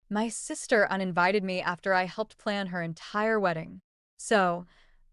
My sister uninvited me after I helped plan her entire wedding. So,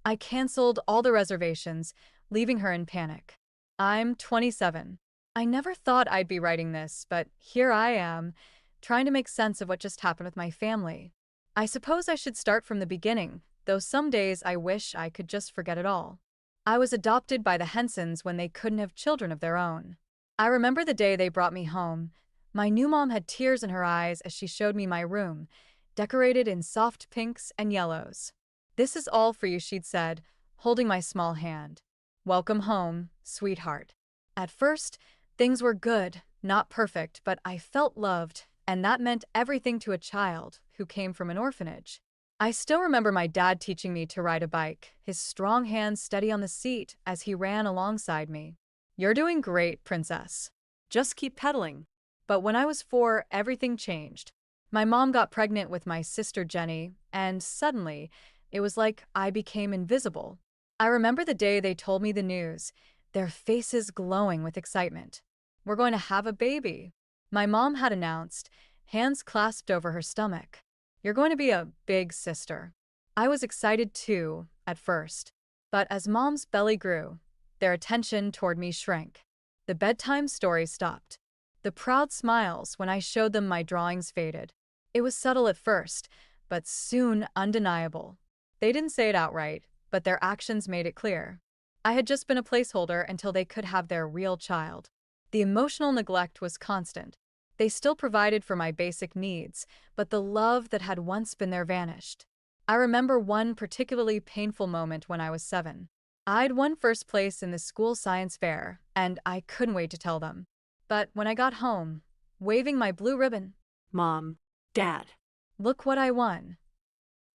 I canceled all the reservations, leaving her in panic. I'm 27. I never thought I'd be writing this, but here I am, trying to make sense of what just happened with my family. I suppose I should start from the beginning, though some days I wish I could just forget it all. I was adopted by the Hensons when they couldn't have children of their own. I remember the day they brought me home. My new mom had tears in her eyes as she showed me my room, decorated in soft pinks and yellows. "This is all for you," she'd said, holding my small hand. "Welcome home, sweetheart." At first, things were good, not perfect, but I felt loved, and that meant everything to a child who came from an orphanage. I still remember my dad teaching me to ride a bike, his strong hands steady on the seat as he ran alongside me. "You're doing great, princess. Just keep pedaling." But when I was 4, everything changed. My mom got pregnant with my sister Jenny, and suddenly, it was like I became invisible. I remember the day they told me the news, their faces glowing with excitement. "We're going to have a baby," my mom had announced, hands clasped over her stomach. "You're going to be a big sister." I was excited too, at first. But as mom's belly grew, their attention toward me shrank. The bedtime stories stopped. The proud smiles when I showed them my drawings faded. It was subtle at first, but soon undeniable. They didn't say it outright, but their actions made it clear. I had just been a placeholder until they could have their real child. The emotional neglect was constant. They still provided for my basic needs, but the love that had once been there vanished. I remember one particularly painful moment when I was 7. I'd won first place in the school science fair, and I couldn't wait to tell them. But when I got home, waving my blue ribbon, Mom, Dad. "Look what I won."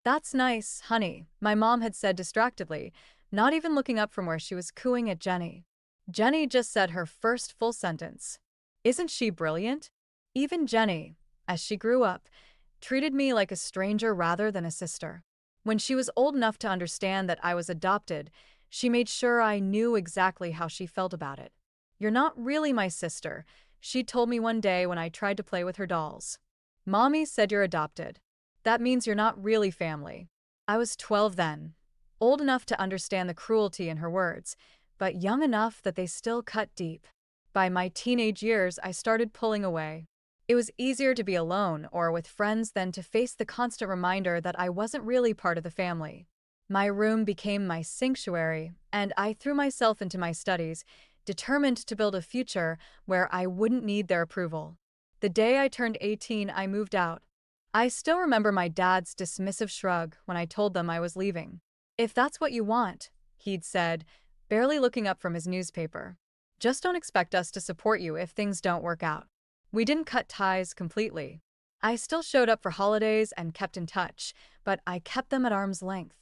"That's nice, honey," my mom had said distractedly, not even looking up from where she was cooing at Jenny. Jenny just said her first full sentence. Isn't she brilliant? Even Jenny, as she grew up, treated me like a stranger rather than a sister. When she was old enough to understand that I was adopted, she made sure I knew exactly how she felt about it. "You're not really my sister," she told me one day when I tried to play with her dolls. "Mommy said you're adopted. That means you're not really family." I was 12 then, old enough to understand the cruelty in her words, but young enough that they still cut deep. By my teenage years, I started pulling away. It was easier to be alone or with friends than to face the constant reminder that I wasn't really part of the family. My room became my sanctuary, and I threw myself into my studies, determined to build a future where I wouldn't need their approval. The day I turned 18, I moved out. I still remember my dad's dismissive shrug when I told them I was leaving. "If that's what you want," he'd said, barely looking up from his newspaper. "Just don't expect us to support you if things don't work out." We didn't cut ties completely. I still showed up for holidays and kept in touch, but I kept them at arm's length.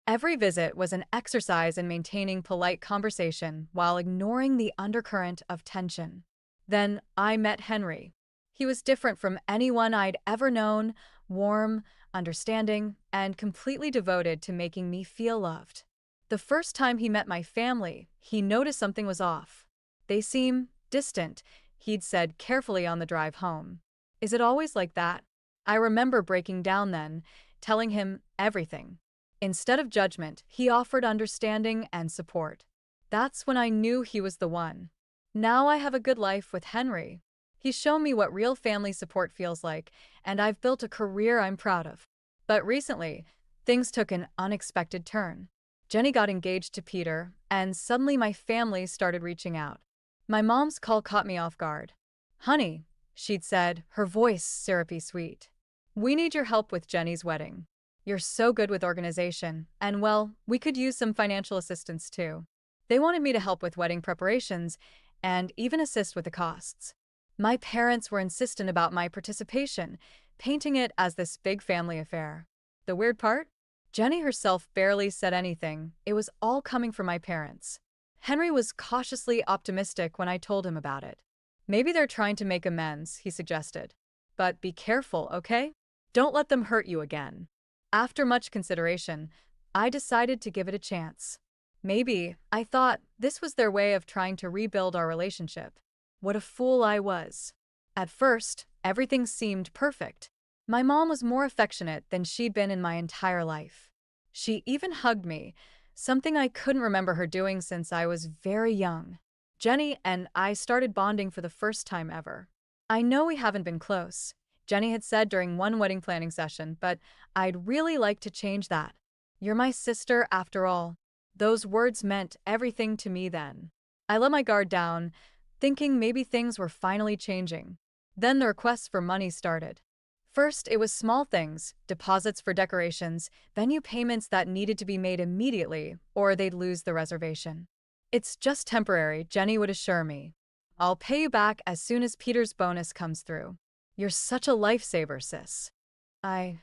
Every visit was an exercise in maintaining polite conversation while ignoring the undercurrent of tension. Then I met Henry. He was different from anyone I'd ever known, warm, understanding, and completely devoted to making me feel loved. The first time he met my family, he noticed something was off. "They seem distant," he'd said carefully on the drive home. "Is it always like that?" I remember breaking down then, telling him everything. Instead of judgment, he offered understanding and support. That's when I knew he was the one. Now I have a good life with Henry. He's shown me what real family support feels like, and I've built a career I'm proud of. But recently, things took an unexpected turn. Jenny got engaged to Peter, and suddenly my family started reaching out. My mom's call caught me off guard. "Honey," she'd said, her voice syrupy sweet. "We need your help with Jenny's wedding. You're so good with organization, and well, we could use some financial assistance too." They wanted me to help with wedding preparations and even assist with the costs. My parents were insistent about my participation, painting it as this big family affair. The weird part? Jenny herself barely said anything. It was all coming from my parents. Henry was cautiously optimistic when I told him about it. "Maybe they're trying to make amends," he suggested. "But be careful, okay? Don't let them hurt you again." After much consideration, I decided to give it a chance. Maybe, I thought, this was their way of trying to rebuild our relationship. What a fool I was. At first, everything seemed perfect. My mom was more affectionate than she'd been in my entire life. She even hugged me, something I couldn't remember her doing since I was very young. Jenny and I started bonding for the first time ever. I know we haven't been close, Jenny had said during one wedding planning session, but I'd really like to change that. You're my sister after all. Those words meant everything to me then. I let my guard down, thinking maybe things were finally changing. Then the requests for money started. First, it was small things, deposits for decorations, venue payments that needed to be made immediately, or they'd lose the reservation. It's just temporary, Jenny would assure me. I'll pay you back as soon as Peter's bonus comes through. You're such a lifesaver, sis. I,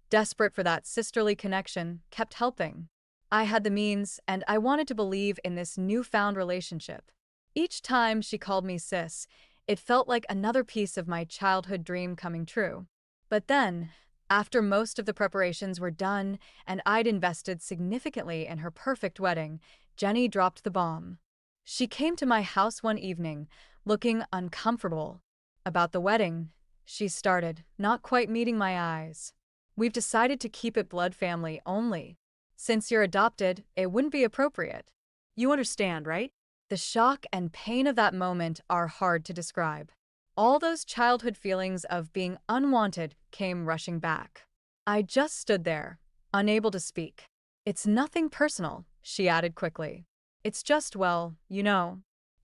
desperate for that sisterly connection, kept helping. I had the means, and I wanted to believe in this newfound relationship. Each time she called me sis, it felt like another piece of my childhood dream coming true. But then, after most of the preparations were done and I'd invested significantly in her perfect wedding, Jenny dropped the bomb. She came to my house one evening, looking uncomfortable. About the wedding, she started, not quite meeting my eyes. We've decided to keep it blood family only. Since you're adopted, it wouldn't be appropriate. You understand, right? The shock and pain of that moment are hard to describe. All those childhood feelings of being unwanted came rushing back. I just stood there, unable to speak. It's nothing personal, she added quickly. It's just, well, you're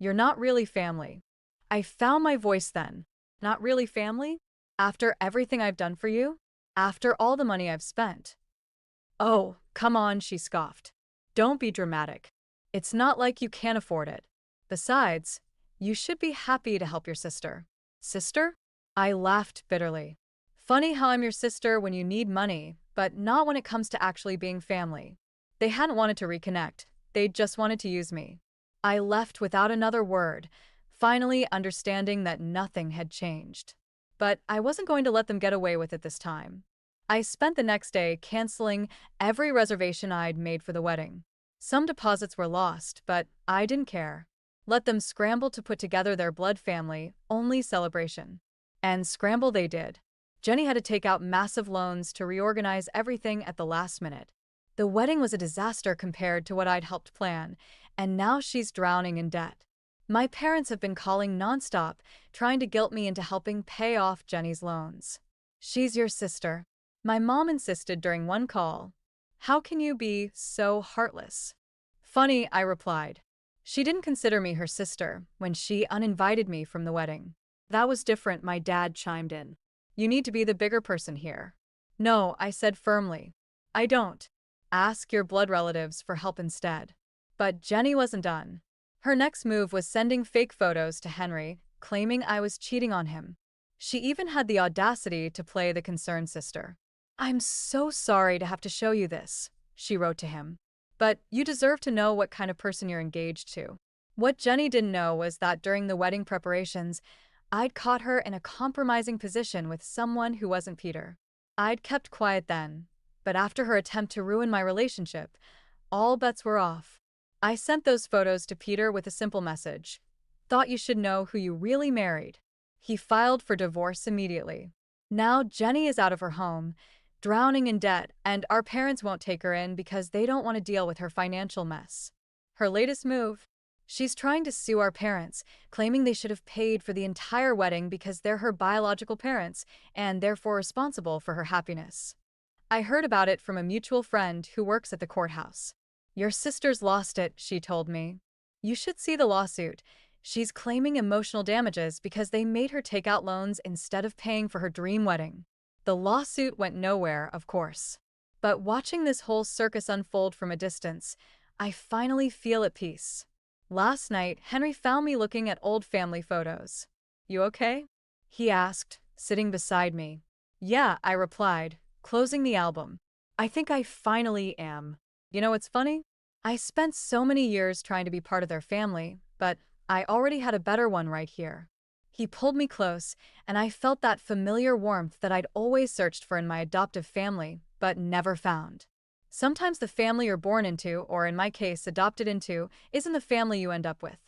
not really family. I found my voice then. Not really family? After everything I've done for you? After all the money I've spent? Oh, come on, she scoffed. Don't be dramatic. It's not like you can't afford it. Besides, you should be happy to help your sister. Sister? I laughed bitterly. Funny how I'm your sister when you need money, but not when it comes to actually being family. They hadn't wanted to reconnect. They just wanted to use me. I left without another word, finally understanding that nothing had changed. But I wasn't going to let them get away with it this time. I spent the next day canceling every reservation I'd made for the wedding. Some deposits were lost, but I didn't care. Let them scramble to put together their blood family only celebration. And scramble they did. Jenny had to take out massive loans to reorganize everything at the last minute. The wedding was a disaster compared to what I'd helped plan, and now she's drowning in debt. My parents have been calling nonstop, trying to guilt me into helping pay off Jenny's loans. She's your sister. My mom insisted during one call. How can you be so heartless? Funny, I replied. She didn't consider me her sister when she uninvited me from the wedding. That was different, my dad chimed in. You need to be the bigger person here. No, I said firmly. I don't. Ask your blood relatives for help instead. But Jenny wasn't done. Her next move was sending fake photos to Henry, claiming I was cheating on him. She even had the audacity to play the concerned sister. I'm so sorry to have to show you this, she wrote to him. But you deserve to know what kind of person you're engaged to. What Jenny didn't know was that during the wedding preparations, I'd caught her in a compromising position with someone who wasn't Peter. I'd kept quiet then, but after her attempt to ruin my relationship, all bets were off. I sent those photos to Peter with a simple message. Thought you should know who you really married. He filed for divorce immediately. Now Jenny is out of her home, drowning in debt, and our parents won't take her in because they don't want to deal with her financial mess. Her latest move? She's trying to sue our parents, claiming they should have paid for the entire wedding because they're her biological parents and therefore responsible for her happiness. I heard about it from a mutual friend who works at the courthouse. Your sister's lost it, she told me. You should see the lawsuit. She's claiming emotional damages because they made her take out loans instead of paying for her dream wedding. The lawsuit went nowhere, of course. But watching this whole circus unfold from a distance, I finally feel at peace. Last night, Henry found me looking at old family photos. You okay? He asked, sitting beside me. Yeah, I replied, closing the album. I think I finally am. You know what's funny? I spent so many years trying to be part of their family, but I already had a better one right here. He pulled me close, and I felt that familiar warmth that I'd always searched for in my adoptive family, but never found. Sometimes the family you're born into, or in my case, adopted into, isn't the family you end up with.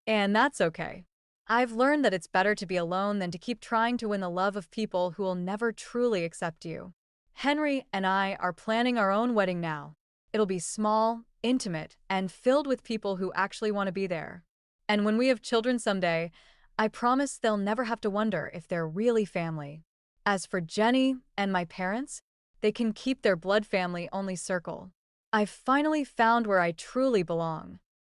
And that's okay. I've learned that it's better to be alone than to keep trying to win the love of people who will never truly accept you. Henry and I are planning our own wedding now. It'll be small, intimate, and filled with people who actually want to be there. And when we have children someday, I promise they'll never have to wonder if they're really family. As for Jenny and my parents, they can keep their blood family only circle. I've finally found where I truly belong.